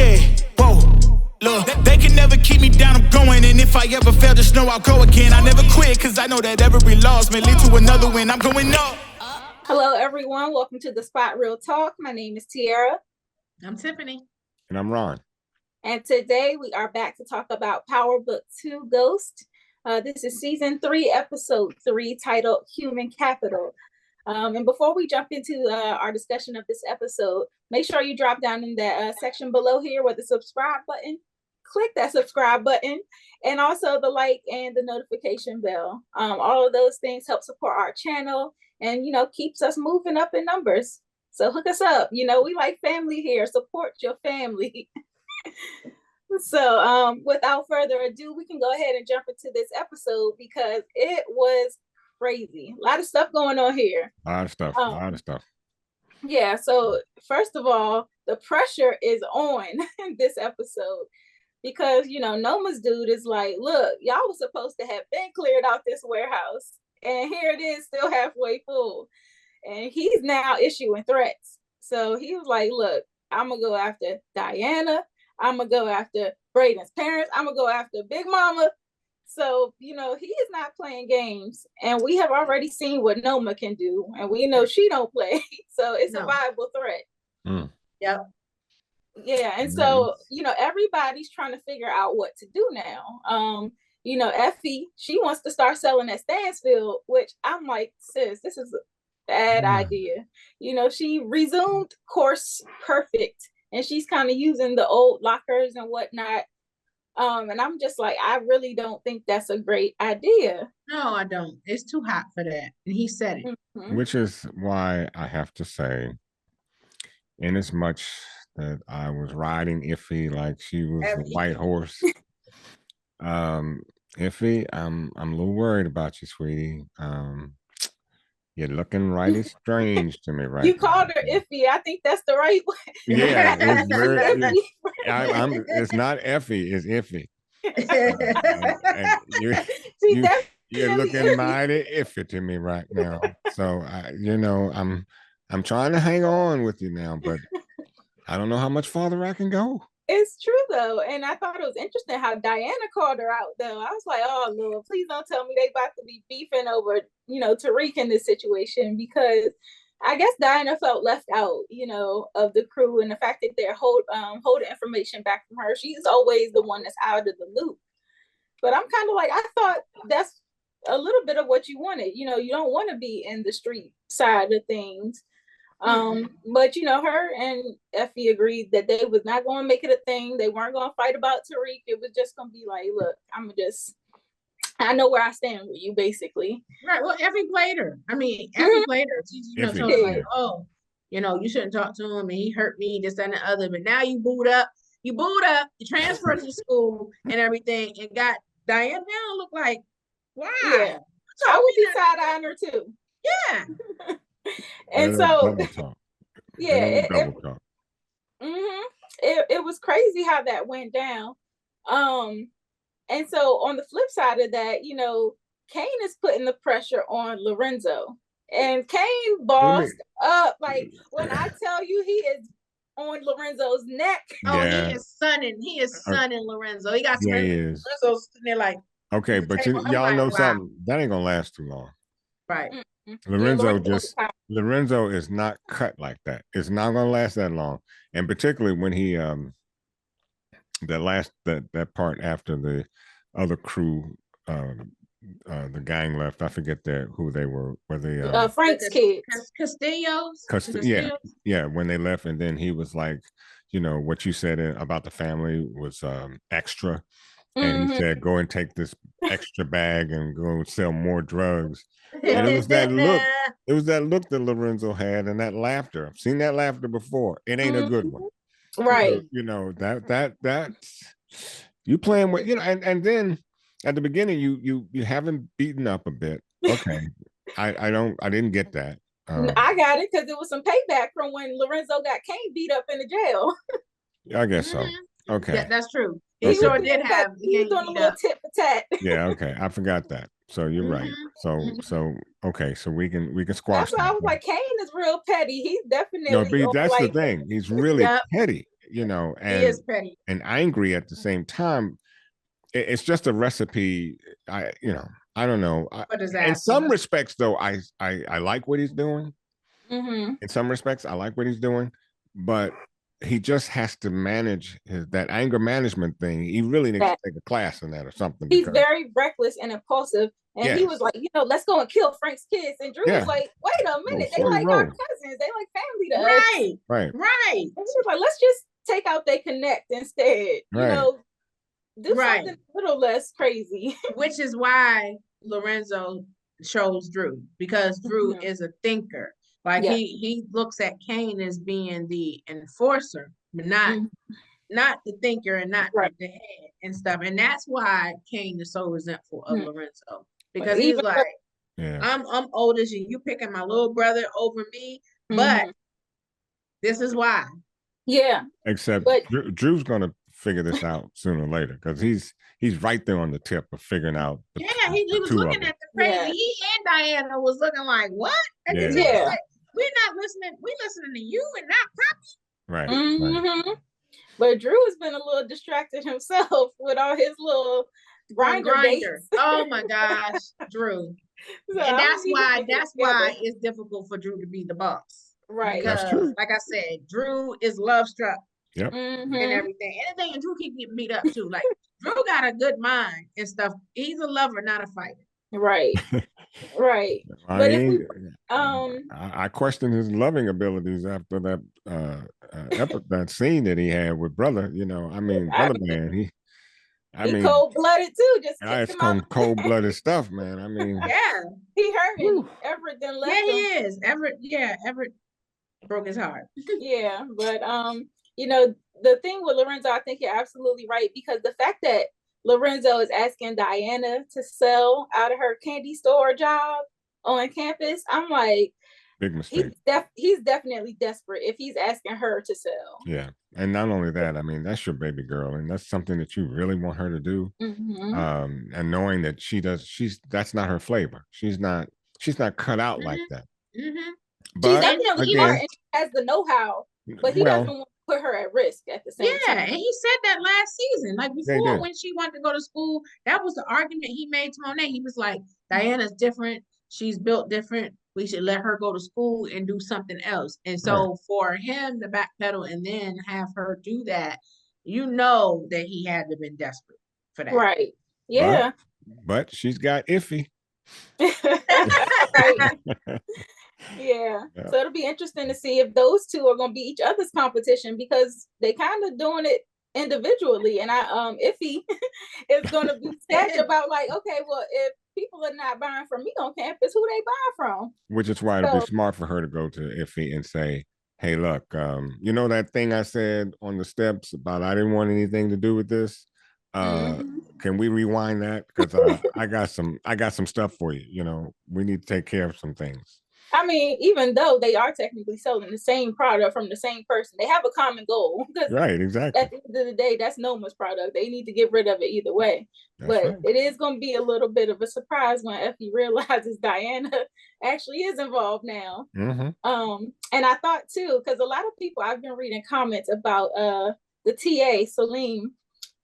yeah, whoa. Look, they can never keep me down, I'm going. And if I ever fail, just know I'll go again. I never quit, cause I know that every loss may lead to another win. I'm going up. Hello, everyone. Welcome to the Spot Real Talk. My name is Tiara. I'm Tiffany. And I'm Ron. And today we are back to talk about PowerBook 2 Ghost. This is season 3, episode 3, titled Human Capital. And before we jump into our discussion of this episode, make sure you drop down in that section below here with the subscribe button. Click that subscribe button, and also the like and the notification bell. All of those things help support our channel and, keeps us moving up in numbers. So hook us up. We like family here. Support your family. So without further ado, we can go ahead and jump into this episode because it was crazy. A lot of stuff going on here. A lot of stuff. Yeah, so first of all, the pressure is on in this episode because, Noma's dude is like, look, y'all was supposed to have been cleared out this warehouse, and here it is still halfway full. And he's now issuing threats. So he was like, look, I'm going to go after Diana. I'm going to go after Brayden's parents. I'm going to go after Big Mama. So, he is not playing games. And we have already seen what Noma can do. And we know she don't play. So it's a viable threat. Mm. Yep. Yeah. And so, everybody's trying to figure out what to do now. Effie, she wants to start selling at Stansfield, which I'm like, sis, this is a bad idea. She resumed course perfect. And she's kind of using the old lockers and whatnot. And I'm just like, I really don't think that's a great idea. No, I don't. It's too hot for that. And he said it. Mm-hmm. Which is why I have to say, in as much that I was riding Effie like she was a white horse. Effie, I'm a little worried about you, sweetie. You're looking right as strange to me right You now. called her Effie. I think that's the right way. Yeah, it's very. It's not Effie. It's Effie. You're looking mighty iffy to me right now. So I'm trying to hang on with you now, but I don't know how much farther I can go. It's true though, and I thought it was interesting how Diana called her out though. I was like, oh Lord, please don't tell me they about to be beefing over, Tariq in this situation, because I guess Diana felt left out, of the crew, and the fact that they're holding information back from her. She's always the one that's out of the loop. But I'm kind of like, I thought that's a little bit of what you wanted. You don't want to be in the street side of things. But her and Effie agreed that they was not going to make it a thing. They weren't going to fight about Tariq. It was just going to be like, look, I know where I stand with you, basically. Right. Well, Effie played her. Effie played her. She was like, oh, you shouldn't talk to him, and he hurt me, this, that, and the other. But now you booed up, you transferred to school and everything, and got Diane now look like, why? Yeah. I would be side-eyeing her too. Yeah. And so, yeah, it was crazy how that went down. And so on the flip side of that, Kane is putting the pressure on Lorenzo, and Kane bossed up. Like when I tell you, he is on Lorenzo's neck. Oh, yeah. He is sunning Lorenzo. He got some Lorenzo sitting there like, okay, but y'all know something that ain't gonna last too long. Right. Lorenzo is not cut like that. It's not gonna last that long. And particularly when he that part after the other crew the gang left. I forget who they were. Were they Frank's kids? Castillo's? Yeah, when they left, and then he was like, what you said about the family was extra. And he said, go and take this extra bag and go sell more drugs. And it was that look. It was that look that Lorenzo had, and that laughter. I've seen that laughter before. It ain't a good one. Right. So, that you playing with, and then at the beginning you have him beaten up a bit. Okay. I didn't get that. I got it because it was some payback from when Lorenzo got Kane beat up in the jail. I guess so. Okay. Yeah, that's true. He sure did have. He was doing a little tit for tat. Yeah. Okay. I forgot that. So you're right. So okay. So we can squash. That's why I was like, Kane is real petty. He's definitely. No, but that's the thing. He's really petty. you know, He is petty and angry at the same time. It's just a recipe. You know, I don't know. In some respects, though, I like what he's doing. Mm-hmm. In some respects, I like what he's doing, but he just has to manage that anger management thing. He really needs to take a class in that or something. He's very reckless and impulsive. And he was like, you know, let's go and kill Frank's kids. And Drew was like, wait a minute. They like our cousins. They like family to us. Right. And he was like, let's just take out they connect instead. You know, do something a little less crazy. Which is why Lorenzo chose Drew, because Drew is a thinker. Like he looks at Kane as being the enforcer, but not the thinker and not the head and stuff. And that's why Kane is so resentful of Lorenzo, because he's like, I'm oldest and you picking my little brother over me, but this is why. Yeah. Except Drew's gonna figure this out sooner or later, because he's right there on the tip of figuring out. He was looking at the crazy. He and Diana was looking like, what? And like, we're not listening. We listening to you and not Poppy. Right. But Drew has been a little distracted himself with all his little grinder. Oh my gosh, Drew. So and that's why it's difficult for Drew to be the boss. Right. Because, like I said, Drew is love struck. Yep. And everything. Anything, and Drew can get beat up too. Like Drew got a good mind and stuff. He's a lover, not a fighter. Right. Right. I question his loving abilities after that scene that he had with Brother. You know, I mean, Brother Man, he cold-blooded too. Just it's cold-blooded stuff, man. I mean, he hurt him. Everett then left him. He is. Everett broke his heart. But you know, the thing with Lorenzo, I think you're absolutely right, because the fact that Lorenzo is asking Diana to sell out of her candy store job on campus, I'm like, big mistake. He's definitely desperate if he's asking her to sell. Yeah. And not only that, I mean, that's your baby girl, and that's something that you really want her to do. And knowing that that's not her flavor. She's not cut out like that. But she's definitely smart and has the know-how, but he doesn't want to put her at risk at the same time. And he said that last season. Like before, when she wanted to go to school, that was the argument he made to Monet. He was like, Diana's different. She's built different. We should let her go to school and do something else. And so for him to backpedal and then have her do that, you know that he had to have been desperate for that. Right. Yeah. But she's got Effie. Yeah. So it'll be interesting to see if those two are going to be each other's competition, because they kind of doing it individually. And Effie is going to be sad about like, okay, well, if people are not buying from me on campus, who they buying from? Which is why it'd be smart for her to go to Effie and say, hey, look, you know that thing I said on the steps about I didn't want anything to do with this? Can we rewind that? Because I got some stuff for you. You know, we need to take care of some things. I mean, even though they are technically selling the same product from the same person, they have a common goal. Right, exactly. At the end of the day, that's Noma's product. They need to get rid of it either way. But it is going to be a little bit of a surprise when Effie realizes Diana actually is involved now. And I thought too, because a lot of people, I've been reading comments about the TA, Salim,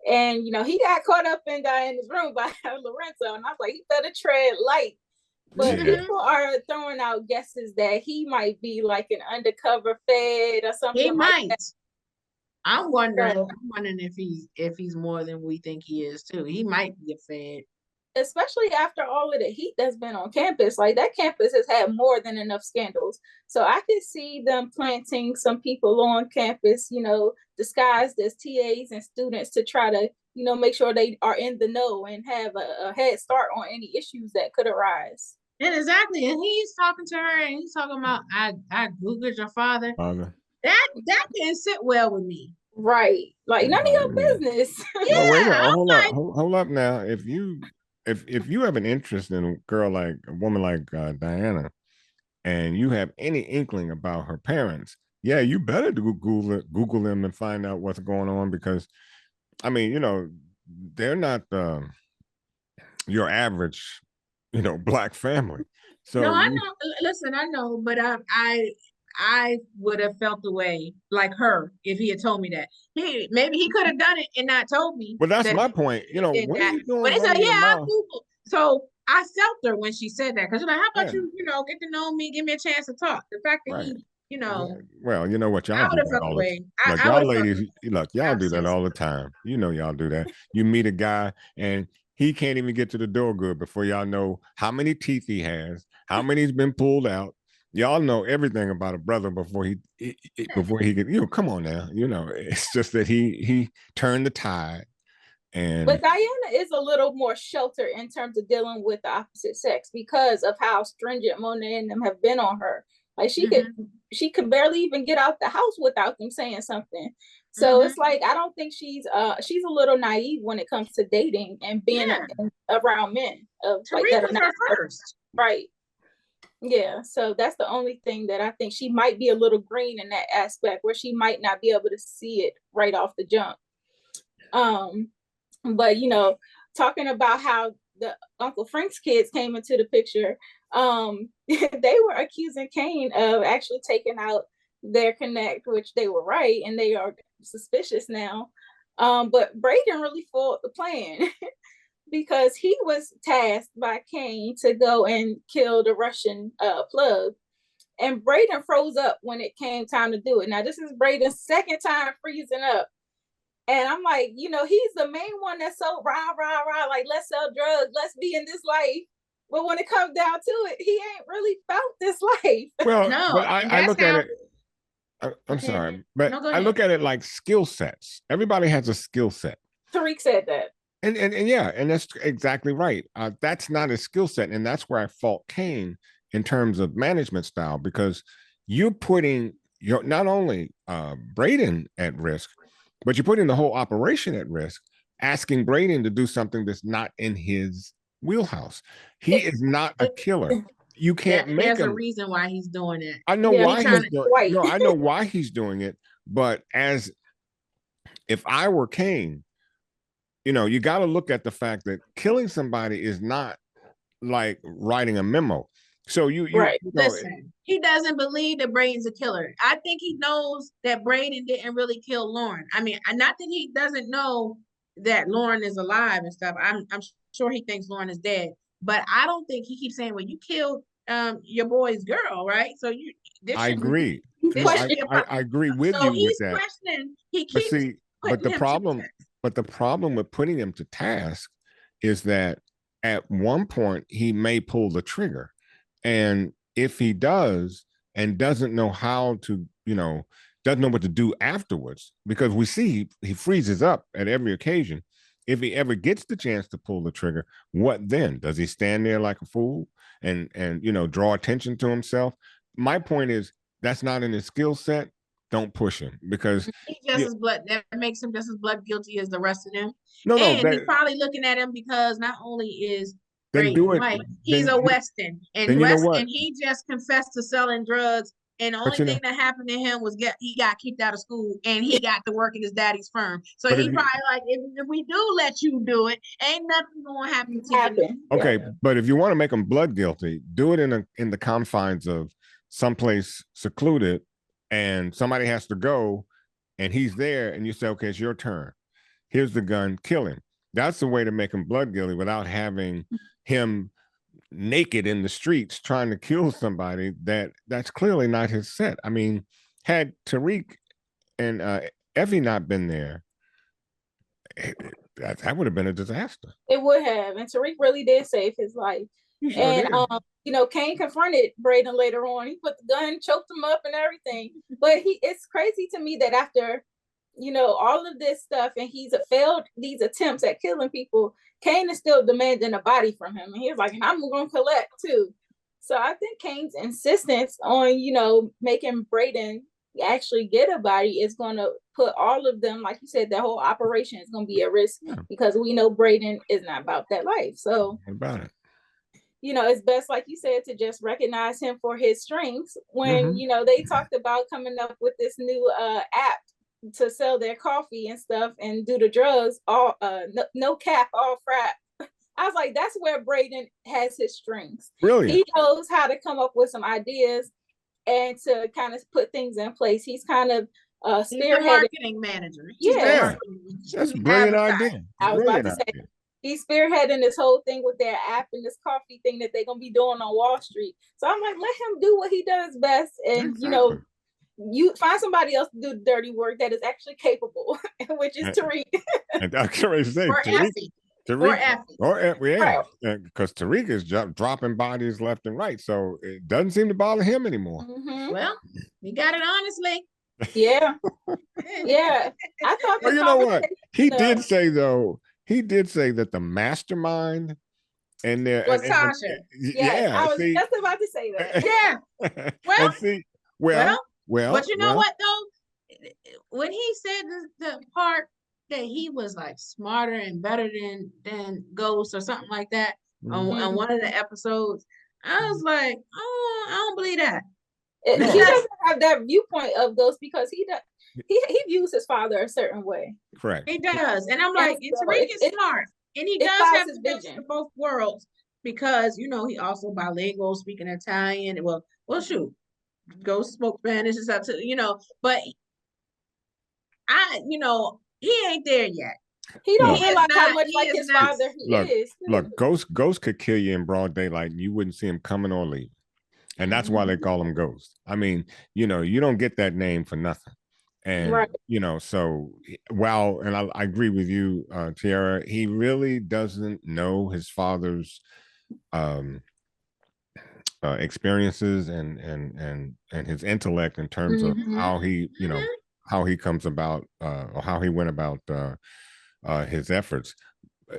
and you know, he got caught up in Diana's room by Lorenzo, and I was like, he better tread light. But people are throwing out guesses that he might be like an undercover Fed or something. He might. That. I'm wondering if he's more than we think he is too. He might be a Fed. Especially after all of the heat that's been on campus. Like that campus has had more than enough scandals. So I could see them planting some people on campus, you know, disguised as TAs and students to try to, you know, make sure they are in the know and have a head start on any issues that could arise. And exactly. And he's talking to her and he's talking about, I Googled your father. That didn't sit well with me. Right. Like none of your business. Hold up now. If you have an interest in a woman like Diana, and you have any inkling about her parents, you better Google them and find out what's going on, because I mean, you know, they're not your average, you know, Black family. So no, I know. Listen, I know, but I would have felt the way like her if he had told me that. Maybe he could have done it and not told me. Well, that's that my point. he did what are that. you doing But he said, running yeah, your I mouth? Googled. So I felt her when she said that because you're like, how about Yeah, get to know me, give me a chance to talk. The fact that right. he, Well, you know what? Y'all I do would have that felt the all the way. time. Look, I would y'all have felt ladies, look, y'all do that all the time. You know, y'all do that. You meet a guy and he can't even get to the door good before y'all know how many teeth he has, how many's been pulled out. Y'all know everything about a brother before he get. Come on now. It's just that he turned the tide. But And Diana is a little more sheltered in terms of dealing with the opposite sex because of how stringent Monet and them have been on her. Like she could barely even get out the house without them saying something. So it's like I don't think she's a little naive when it comes to dating and being around men of Tariq like that was her first. Right. Yeah. So that's the only thing that I think she might be a little green in that aspect where she might not be able to see it right off the jump. But talking about how the Uncle Frank's kids came into the picture, they were accusing Kane of actually taking out their connect, which they were right, and they are suspicious now. But Braden really foiled the plan because he was tasked by Kane to go and kill the Russian plug. And Braden froze up when it came time to do it. Now, this is Braden's second time freezing up. And I'm like, he's the main one that's so rah, rah, rah, like, let's sell drugs, let's be in this life. But when it comes down to it, he ain't really felt this life. Well, No, but I look at it. I'm sorry, but no, I look at it like skill sets. Everybody has a skill set. Tariq said that. And yeah, and that's exactly right. That's not a skill set. And that's where I fault Kane in terms of management style, because you're putting not only Braden at risk, but you're putting the whole operation at risk, asking Braden to do something that's not in his wheelhouse. He is not a killer. You can't make him. There's a reason why he's doing it. I know why he's doing it. No, I know why he's doing it. But if I were Kane, you got to look at the fact that killing somebody is not like writing a memo. So listen, he doesn't believe that Braden's a killer. I think he knows that Braden didn't really kill Lauren. I mean, not that he doesn't know that Lauren is alive and stuff. I'm sure he thinks Lauren is dead, but I don't think he keeps saying, well, you killed your boy's girl, right? So I agree. I agree with you with that. Questioning. He keeps but the problem with putting him to task is that at one point he may pull the trigger. And if he does and doesn't know how to, doesn't know what to do afterwards, because we see he freezes up at every occasion. If he ever gets the chance to pull the trigger, what then? Does he stand there like a fool and draw attention to himself? My point is that's not in his skill set. Don't push him, because that makes him just as blood guilty as the rest of them. He's probably looking at him because not only is he's a Weston, and he just confessed to selling drugs, and the only thing that happened to him was he got kicked out of school and he got to work in his daddy's firm. So he probably like, if we do let you do it, ain't nothing gonna happen to you. Okay, but if you want to make him blood guilty, do it in the confines of someplace secluded, and somebody has to go, and he's there, and you say, okay, it's your turn. Here's the gun, kill him. That's the way to make him blood guilty without having him naked in the streets trying to kill somebody that's clearly not his set. I mean, had Tariq and Effie not been there, that would have been a disaster. It would have. And Tariq really did save his life. Kane confronted Braden later on. He put the gun, choked him up and everything. But it's crazy to me that after all of this stuff, and he's failed these attempts at killing people, Kane is still demanding a body from him. And he was like, I'm going to collect too. So I think Kane's insistence on, making Braden actually get a body is going to put all of them, like you said, the whole operation is going to be at risk because we know Braden is not about that life. So about it. It's best, like you said, to just recognize him for his strengths. When, they talked about coming up with this new app to sell their coffee and stuff and do the drugs, all no cap, all frap. I was like, that's where Braden has his strengths. Brilliant. He knows how to come up with some ideas and to kind of put things in place. He's kind of He's the spearheaded. marketing manager. Yeah. That's a brilliant idea. I was about to say, he's spearheading this whole thing with their app and this coffee thing that they're gonna be doing on Wall Street. So I'm like, let him do what he does best, and you know, you find somebody else to do the dirty work that is actually capable, which is Tariq. And I can't say or Tariq. Effie. Because Tariq is dropping bodies left and right, so it doesn't seem to bother him anymore. Well, you got it honestly. Yeah, yeah. I thought. Well, you know what? He did say that the mastermind and there was Tasha. I was just about to say that. Yeah. Well, but you know what though? When he said the part that he was like smarter and better than Ghost or something like that on one of the episodes, I was like, oh, I don't believe that. He doesn't have that viewpoint of Ghost because he views his father a certain way. Correct. He does, and I'm like, Tariq is smart, and he does have the best of both worlds because you know he also bilingual, speaking Italian. Well, shoot, Ghost spoke Spanish and stuff too, you know. But he ain't there yet. He don't realize how much like his father he is. Look, Ghost could kill you in broad daylight, and you wouldn't see him coming or leaving. And that's why they call him Ghost. I mean, you know, you don't get that name for nothing. And, you know, so while, and I agree with you, Tiara, he really doesn't know his father's experiences and his intellect in terms of how he, you know, how he comes about or how he went about his efforts.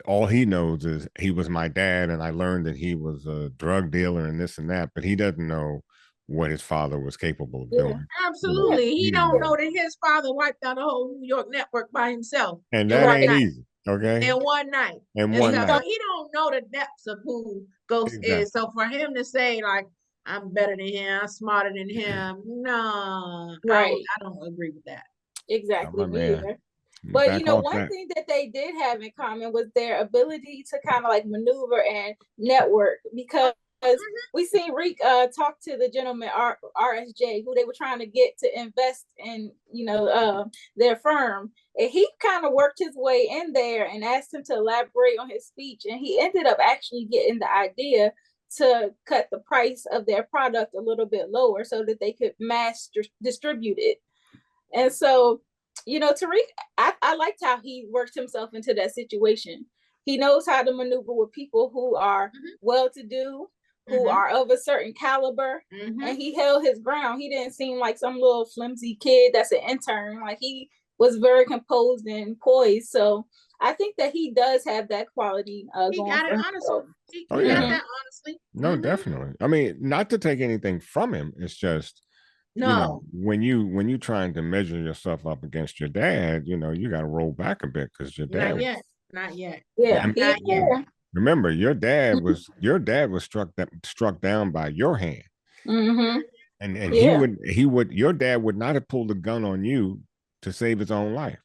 All he knows is he was my dad, and I learned that he was a drug dealer and this and that, but he doesn't know what his father was capable of doing. Absolutely. He don't know that his father wiped out a whole New York network by himself. And that ain't easy. Okay. In one night. And so he don't know the depths of who Ghost is. So for him to say like, I'm better than him, I'm smarter than him, no. I don't agree with that. Exactly. Me either. But you know, one thing that they did have in common was their ability to kind of like maneuver and network, because we seen Reek talk to the gentleman RSJ, who they were trying to get to invest in, you know, their firm, and he kind of worked his way in there and asked him to elaborate on his speech, and he ended up actually getting the idea to cut the price of their product a little bit lower so that they could mass distribute it. And so, you know, Tariq, I liked how he worked himself into that situation. He knows how to maneuver with people who are well-to-do, who are of a certain caliber, and he held his ground. He didn't seem like some little flimsy kid that's an intern. Like, he was very composed and poised. So I think that he does have that quality. He got it honestly. He got that honestly. No, definitely. I mean, not to take anything from him. It's just, you know, when you trying to measure yourself up against your dad, you know, you got to roll back a bit because your dad. Not yet. Yeah, not yet. Remember, your dad was struck down by your hand, and your dad would not have pulled a gun on you to save his own life.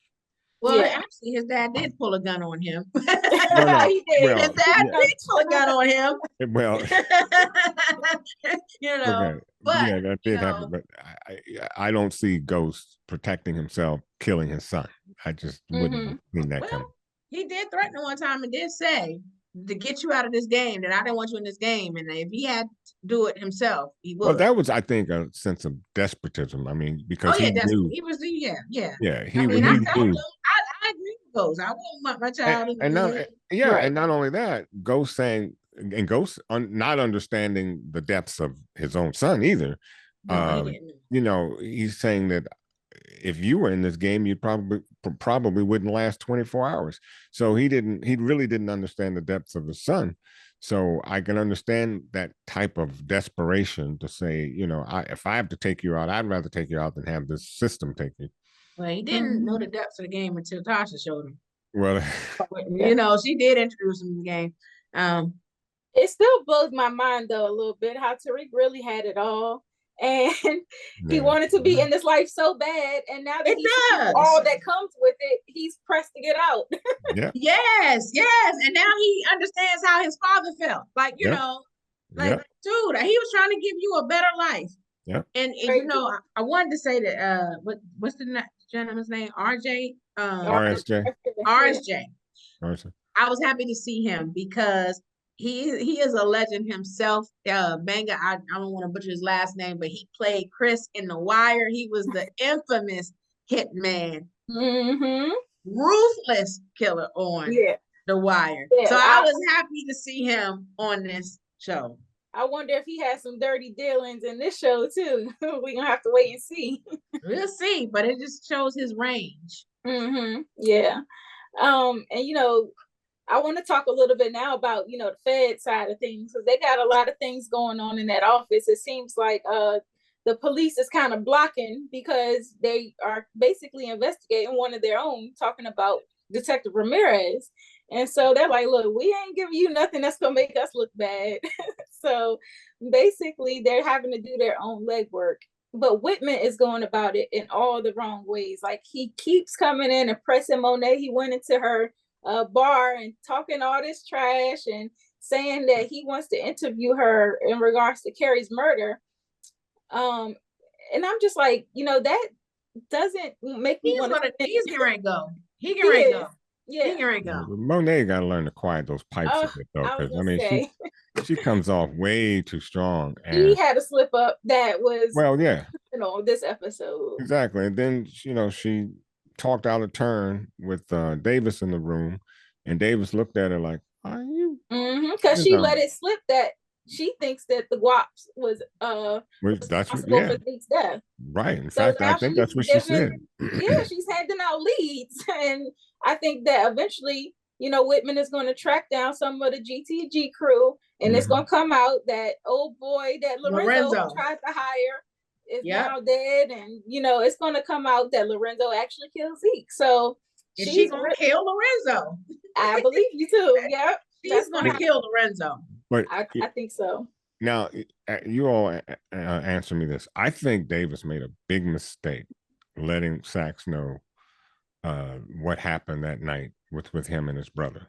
Well, actually, his dad did pull a gun on him. He did. Well, his dad did pull a gun on him. Well, you know, but that did happen. But I don't see Ghost protecting himself, killing his son. I just wouldn't mean that coming. He did threaten one time and did say to get you out of this game, that I didn't want you in this game, and if he had to do it himself, he would. Well, that was, I think, a sense of despotism. I mean, because he knew he was, he knew. I agree with Ghost. I wouldn't want my child. And not only that, Ghost saying, and Ghost not understanding the depths of his own son either. You know, he's saying that if you were in this game, you probably wouldn't last 24 hours. So he really didn't understand the depths of his son. So I can understand that type of desperation to say, you know, if I have to take you out, I'd rather take you out than have this system take you. Well, he didn't know the depths of the game until Tasha showed him. Well, you know, she did introduce him to the game. It still blows my mind though a little bit how Tariq really had it all, and he wanted to be in this life so bad, and now that he sees all that comes with it, he's pressed to get out. Yes, and now he understands how his father felt. Like, you know, like, dude, he was trying to give you a better life. Yeah. And you know, I wanted to say that what's the gentleman's name? RJ? RSJ. RSJ. RSJ. I was happy to see him because he is a legend himself. Banga, I don't want to butcher his last name, but he played Chris in The Wire. He was the infamous hitman, ruthless killer on The Wire. Yeah, so I was happy to see him on this show. I wonder if he has some dirty dealings in this show too. We're gonna have to wait and see. We'll see, but it just shows his range. Yeah. And you know, I want to talk a little bit now about, you know, the Fed side of things, because they got a lot of things going on in that office. It seems like the police is kind of blocking because they are basically investigating one of their own, talking about Detective Ramirez. And so they're like, look, we ain't giving you nothing that's gonna make us look bad. So basically they're having to do their own legwork. But Whitman is going about it in all the wrong ways. Like, he keeps coming in and pressing Monet. He went into her bar and talking all this trash and saying that he wants to interview her in regards to Carrie's murder. And I'm just like, you know, that doesn't make me want to. He's getting ready to go. He getting ready to go. Yeah, he getting ready to go. Monet got to learn to quiet those pipes a bit, though, because I mean, she comes off way too strong. And he had a slip up that was you know, this episode exactly, and then you know she talked out of turn with Davis in the room, and Davis looked at her like, "Are you?" Because she let it slip that she thinks that the Guaps was responsible for Zeke's death. Right. In fact, I think that's what she said. Yeah, she's handing out leads, and I think that eventually, you know, Whitman is going to track down some of the GTG crew, and it's going to come out that old boy that Lorenzo tried to hire is now dead, and you know, it's going to come out that Lorenzo actually killed Zeke. So she's going to kill Lorenzo. I believe you too. Yep, she's going to kill Lorenzo. But I think so. Now, you all answer me this. I think Davis made a big mistake letting Saxe know what happened that night with him and his brother.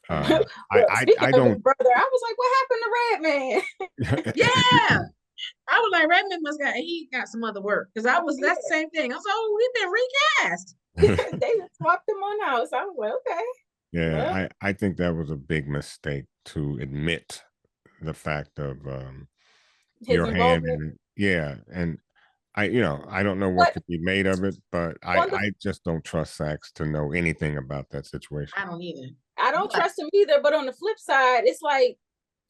I don't. Brother, I was like, what happened to Redman? Yeah. I was like, Redman he got some other work, because that's the same thing. I was like, oh, we've been recast. They swapped him on house. I was like, okay. Yeah, well, I think that was a big mistake to admit the fact of your hand and I don't know what could be made of it, but I just don't trust Saxe to know anything about that situation. I don't either. I don't trust him either, but on the flip side, it's like,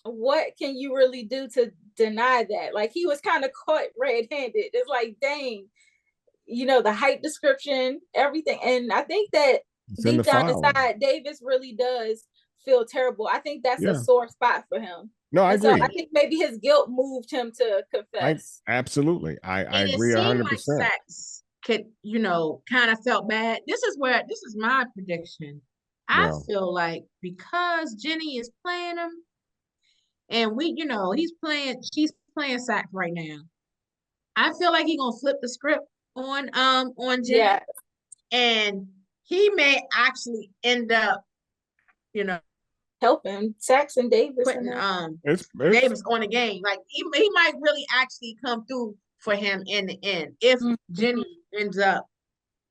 what can you really do to deny that? Like, he was kind of caught red-handed. It's like, dang, you know, the height description, everything. And I think that deep down inside, Davis really does feel terrible. I think that's a sore spot for him. No, I agree. So I think maybe his guilt moved him to confess. Absolutely. I agree 100%. Like Saxe could, you know, kind of felt bad. This is my prediction. I feel like because Jenny is playing him, and she's playing Saxe right now. I feel like he's gonna flip the script on Jenny, and he may actually end up, you know, helping Saxe and Davis putting Davis on the game. Like he might really actually come through for him in the end if Jenny ends up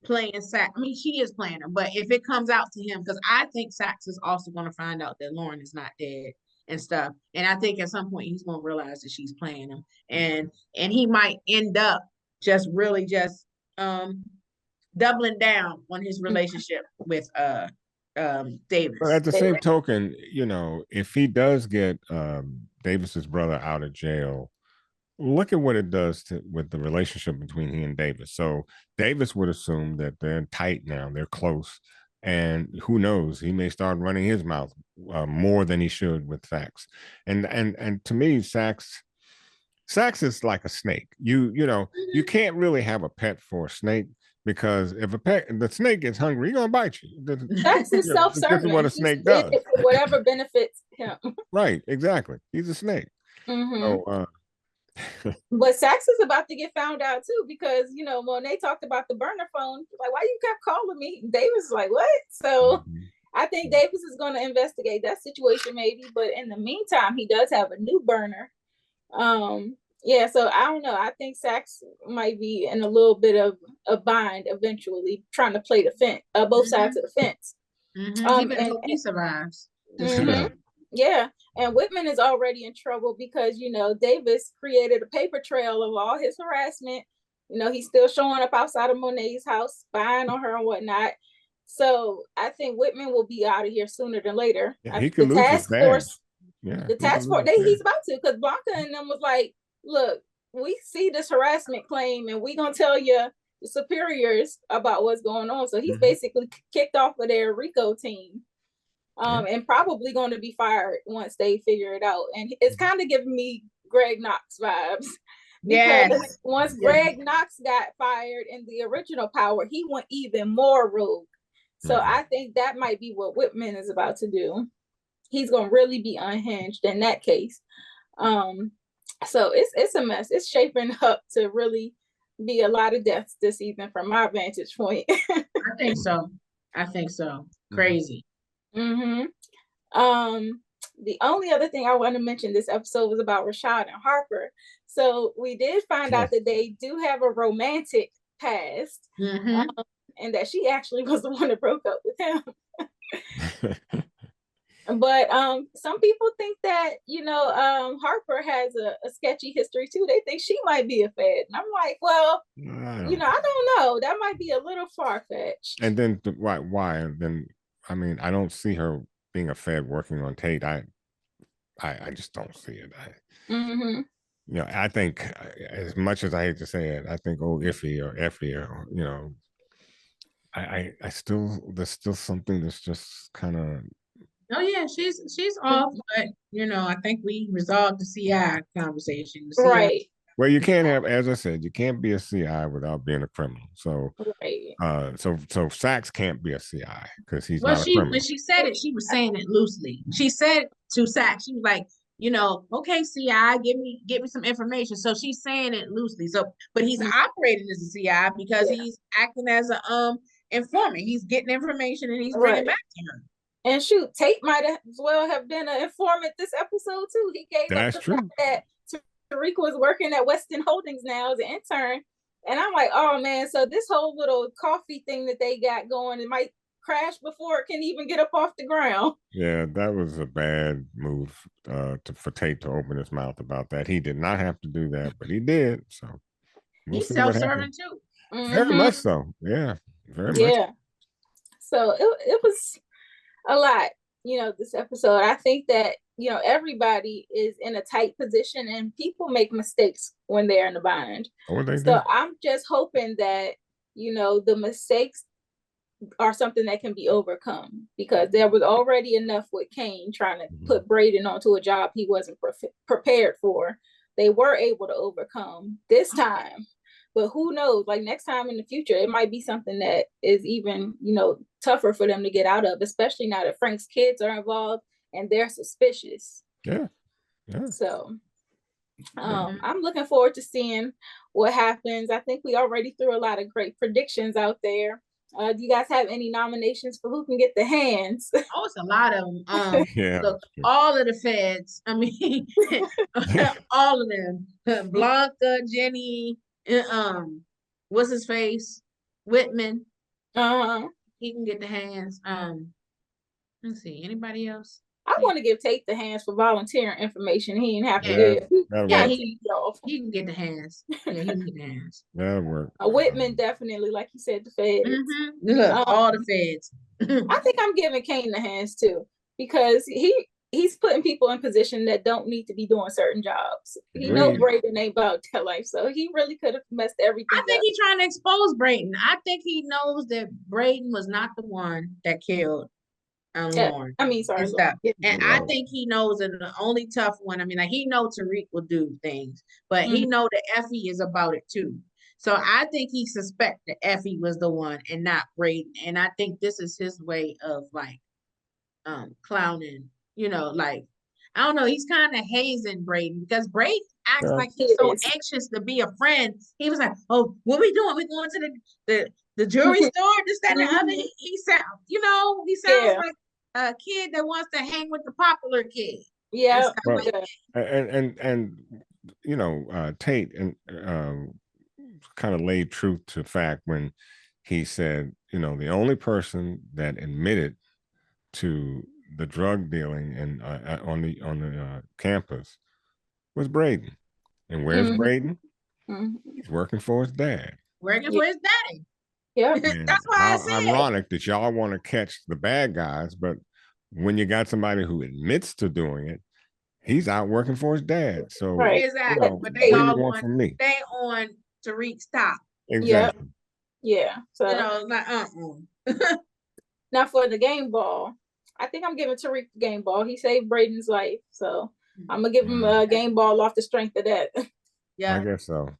playing Saxe. I mean, she is playing him, but if it comes out to him, because I think Saxe is also going to find out that Lauren is not dead and stuff, and I think at some point he's going to realize that she's playing him, and he might end up just really just doubling down on his relationship with Davis. But at the same token, you know, if he does get Davis's brother out of jail, look at what it does with the relationship between he and Davis. So Davis would assume that they're tight now, they're close, and who knows, he may start running his mouth more than he should with Saxe. And to me, Saxe is like a snake. You know, you can't really have a pet for a snake, because if the snake gets hungry, he's gonna bite you. That's his self-serving. This is what a snake does. Whatever benefits him. Right, exactly. He's a snake. So, but Saxe is about to get found out too, because you know, Monet talked about the burner phone. Like, why you kept calling me? Davis is like, what? So I think Davis is going to investigate that situation maybe. But in the meantime, he does have a new burner. Yeah, so I don't know. I think Sax might be in a little bit of a bind eventually, trying to play the fence, both sides of the fence. He better hope he survives. Yeah, and Whitman is already in trouble because Davis created a paper trail of all his harassment. He's still showing up outside of Monet's house, spying on her and whatnot. So I think Whitman will be out of here sooner than later. Yeah, he could lose his force. Yeah, the task force, he's about to, because Blanca and them was like, look, we see this harassment claim and we gonna tell you the superiors about what's going on. So he's basically kicked off of their RICO team. And probably going to be fired once they figure it out. And it's kind of giving me Greg Knox vibes. Because once Greg Knox got fired in the original Power, he went even more rogue. So I think that might be what Whitman is about to do. He's going to really be unhinged in that case. So it's a mess. It's shaping up to really be a lot of deaths this season from my vantage point. I think so. Crazy. The only other thing I want to mention this episode was about Rashad and Harper. So we did find out that they do have a romantic past, and that she actually was the one that broke up with him. But some people think that Harper has a sketchy history too. They think she might be a Fed, and I'm like, well, I don't know. That might be a little far-fetched. And then why? And then I mean, I don't see her being a Fed working on Tate. I just don't see it. I think, as much as I hate to say it, I think Effie, or I still, there's still something that's just kind of. Oh yeah, she's off, but I think we resolved the CI conversation. Right. Well, you can't have, as I said, you can't be a CI without being a criminal. So, so Sax can't be a CI because he's not a criminal. When she said it, she was saying it loosely. She said to Sax, she was like, okay, CI, give me some information. So she's saying it loosely. So, but he's operating as a CI because he's acting as a informant. He's getting information and he's bringing back to her. And shoot, Tate might as well have been an informant this episode too. He gave up the fact that Tariq was working at Weston Holdings now as an intern. And I'm like, oh man, so this whole little coffee thing that they got going, it might crash before it can even get up off the ground. Yeah, that was a bad move for Tate to open his mouth about that. He did not have to do that, but he did. So he's self-serving too. Very much so. Yeah, very much. Yeah. So it was a lot, this episode. I think that, everybody is in a tight position and people make mistakes when they're in a bind. So I'm just hoping that, the mistakes are something that can be overcome, because there was already enough with Kane trying to put Braden onto a job he wasn't prepared for. They were able to overcome this time. But who knows, like next time in the future, it might be something that is even, tougher for them to get out of, especially now that Frank's kids are involved and they're suspicious. Yeah. So I'm looking forward to seeing what happens. I think we already threw a lot of great predictions out there. Do you guys have any nominations for who can get the hands? Oh, it's a lot of them. Look, all of the Feds. I mean, all of them. Blanca, Jenny, what's his face? Whitman. He can get the hands. Let's see. Anybody else? I want to give Tate the hands for volunteering information. He didn't have to do it. He can get the hands. Yeah, he can get the hands. That'll work. Whitman definitely, like you said, the Feds. Look, all the Feds. I think I'm giving Kane the hands too, because he's putting people in position that don't need to be doing certain jobs. He knows Braden ain't about that life, so he really could have messed everything up. I think he's trying to expose Braden. I think he knows that Braden was not the one that killed Lauren. And I think he knows that the only tough one, like he knows Tariq will do things, but he know that Effie is about it too. So I think he suspects that Effie was the one and not Braden. And I think this is his way of clowning, I don't know, he's kind of hazing Braden, because Braden acts like he's so anxious to be a friend. He was like, oh, what we doing? We going to the jewelry store, this, that, and the other. He sounds like a kid that wants to hang with the popular kid. Yeah. And Tate and kind of laid truth to fact when he said, the only person that admitted to the drug dealing and on the campus was Braden. And where's Braden? He's working for his dad. Working for his daddy. Yeah, that's why I said. Ironic that y'all want to catch the bad guys, but when you got somebody who admits to doing it, he's out working for his dad. So right. Exactly. But they all want to stay on Tariq's top. Exactly. Yeah. So like now for the game ball, I think I'm giving Tariq the game ball. He saved Brayden's life, so I'm gonna give him a game ball off the strength of that. Yeah, I guess so.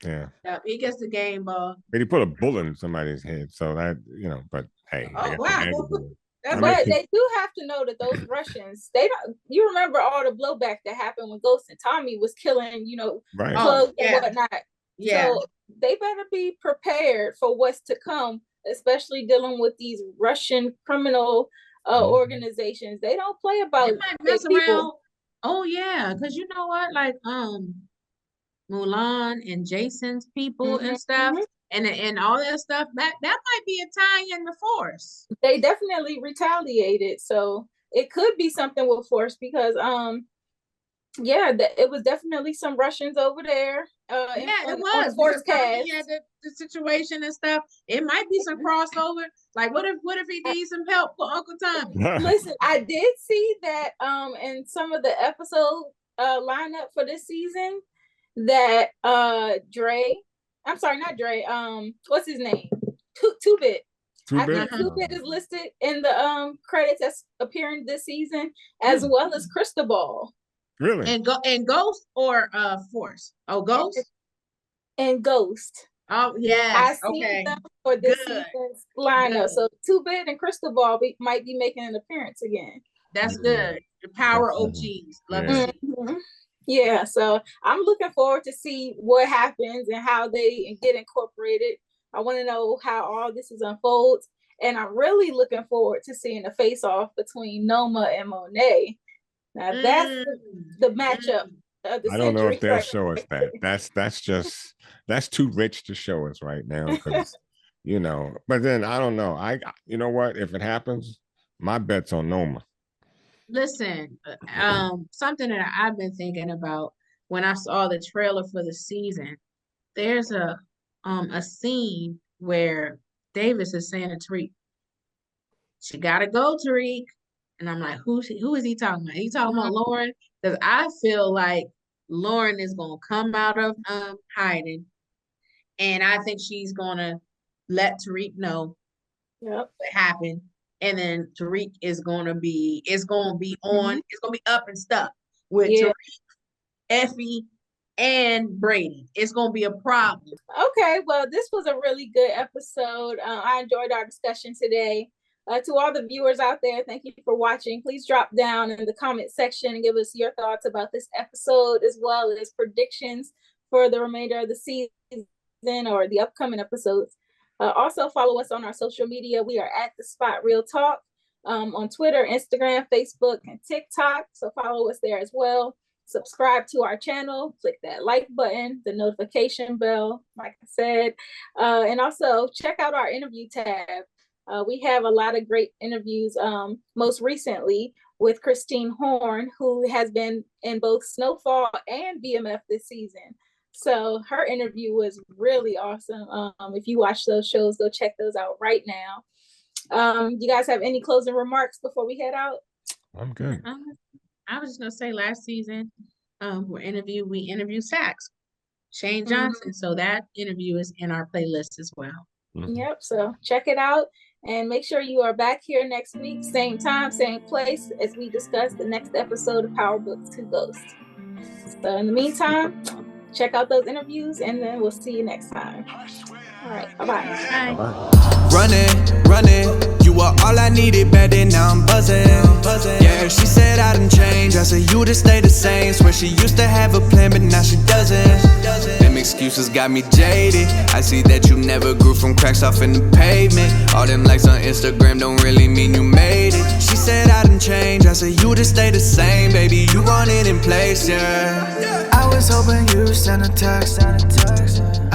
Yeah. He gets the game ball. But he put a bullet in somebody's head, so that but hey. Oh wow. But they do have to know that those Russians, they don't. You remember all the blowback that happened when Ghost and Tommy was killing, right. Plugs and whatnot. Yeah. So they better be prepared for what's to come, especially dealing with these Russian criminal organizations. They don't play about. They might mess around. Oh yeah, because you know what, like Mulan and Jason's people and stuff. And all that stuff, that might be a tie in the Force. They definitely retaliated, so it could be something with Force because it was definitely some Russians over there. It was Force cast. Yeah, the situation and stuff. It might be some crossover. Like, what if he needs some help for Uncle Tommy? Listen, I did see that in some of the episode lineup for this season that I'm sorry, not Dre. What's his name? Two-Bit. I think Two-Bit is listed in the credits that's appearing this season, as well as Cristobal. Really? And Ghost or Force? Oh, Ghost? And Ghost. Oh, yeah. I see them for this season's lineup. Good. So Two-Bit and Cristobal might be making an appearance again. That's good. The power OGs. Love it. Yeah, so I'm looking forward to see what happens and how they get incorporated. I want to know how all this is unfolds, and I'm really looking forward to seeing the face-off between Noma and Monet. Now that's the matchup of the I don't know if they'll show us that. That's too rich to show us right now, because But then I don't know. You know what? If it happens, my bet's on Noma. Listen, something that I've been thinking about when I saw the trailer for the season, there's a scene where Davis is saying to Tariq, "She gotta go, Tariq," and I'm like, who is he talking about? He talking about Lauren? Because I feel like Lauren is gonna come out of hiding, and I think she's gonna let Tariq know what happened. And then Tariq is gonna be up and stuff with Tariq, Effie, and Brayden. It's gonna be a problem. Okay, well, this was a really good episode. I enjoyed our discussion today. To all the viewers out there, thank you for watching. Please drop down in the comment section and give us your thoughts about this episode, as well as predictions for the remainder of the season or the upcoming episodes. Also, follow us on our social media. We are at The Spot Real Talk on Twitter, Instagram, Facebook, and TikTok. So follow us there as well. Subscribe to our channel. Click that like button, the notification bell, like I said. And also check out our interview tab. We have a lot of great interviews, most recently with Christine Horn, who has been in both Snowfall and BMF this season. So her interview was really awesome. If you watch those shows, go check those out right now. You guys have any closing remarks before we head out? I'm good. I was just gonna say last season, we interviewed Sax, Shane Johnson. So that interview is in our playlist as well. Yep. So check it out and make sure you are back here next week, same time, same place, as we discuss the next episode of PowerBook 2 Ghost. So in the meantime, check out those interviews, and then we'll see you next time. All right, bye-bye. Bye. Running, you are all I needed back then, now I'm buzzing. Yeah, she said I done changed, I said you just stay the same. Swear she used to have a plan, but now she doesn't. Them excuses got me jaded. I see that you never grew from cracks off in the pavement. All them likes on Instagram don't really mean you made it. She said I done changed, I said you just stay the same. Baby, you want it in place, yeah. was hoping you send a text.